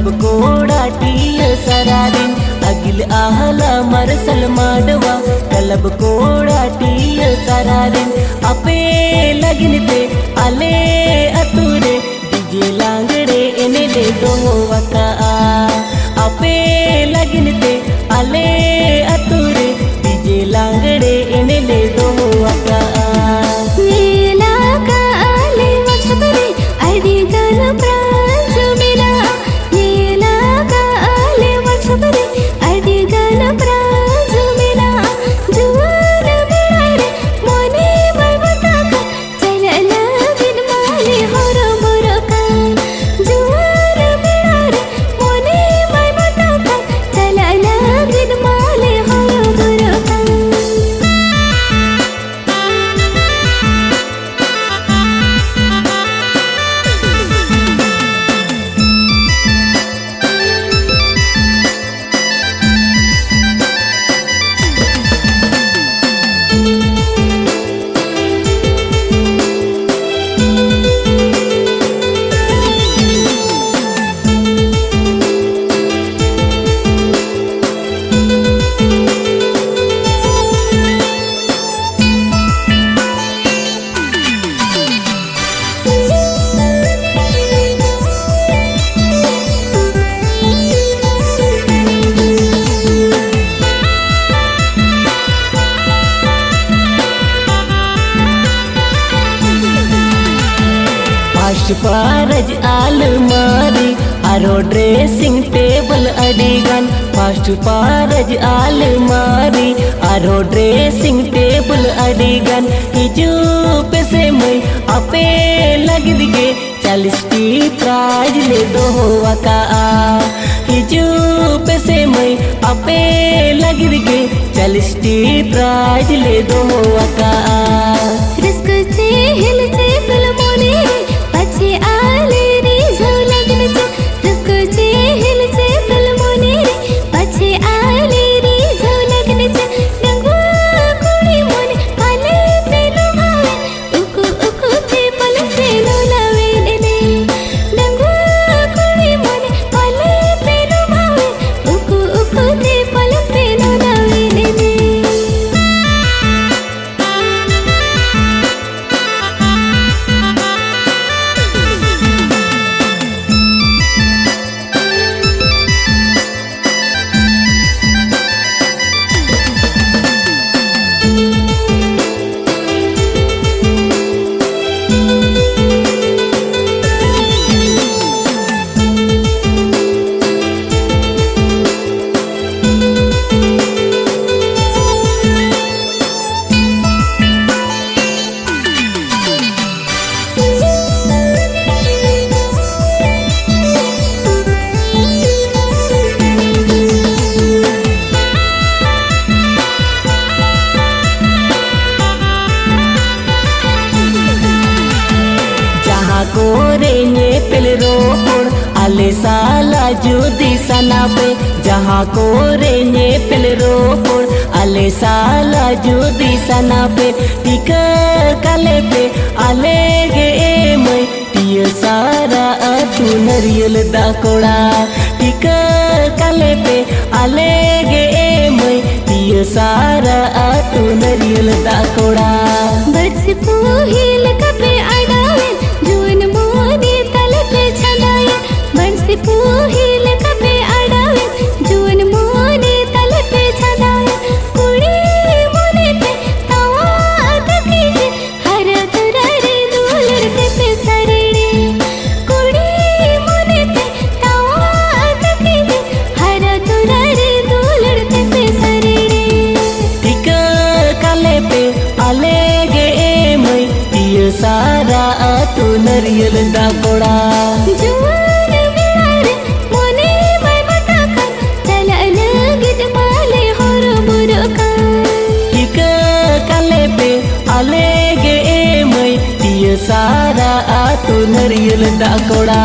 Club कोड़ा T सरारिन अगिल आहला मरसल माडवा club कोड़ा टीय सरारिन अपे लगिन ते आले अतुरे डीजे लांगड़े एने ले दो वका अपे लगिन ते आले अतुरे डीजे लांगड़े एने ले दो वका फास्ट आलमारी आरो ड्रेसिंग टेबल अडिगन फास्ट पारज आलमारी आरो ड्रेसिंग टेबल अडिगन हिजू पैसे मई अपे लग दिगे 40 की प्राइज ले दो वका हिजू पैसे मई अपे लग दिगे 40 की प्राइज ले दो वका रिस्क से हिल से फिल्मोने पछे आले रे जो लगन से रिस्क से हिल से फिल्मोने पछे आले रे जो लगन से डंगवा कुड़ी मोने पाले पेलो भावे उकु उकु ते पल पेलो लावे दे डंगवा कुड़ी मोने पाले पेलो भावे उकु उकु ते पल पेलो लावे दे कोरेने पेल रोपड़ आले साला जुदी सना पे जहाँ कोरेने पेल रोपड़ आले साला जुदी सना पे टिका काले पे आले गे मई टिय सारा तू नरियल दाकोड़ा टिका काले पे आले गे मई टिय सारा तू नरियल दाकोड़ा बरस पूहिल कपे अडावे जून मोने तल पे छलाए बरस पूहिल कपे अडावे जून मोने तल पे छलाए कुड़ी मोने पे तवा तकी हर तुरारे दूलर पे सरेड़े कुड़ी मोने पे तवा तकी हर तुरारे दूलर पे सरेड़े टिका काले पे आले गे मई टिय सारा तू नरियल दाकोड़ा जुआन बिलारे मोने मैं बता कर चल अलग माले होर बुरका टिका काले पे आले गे मई टिय सारा तू नरियल दाकोड़ा।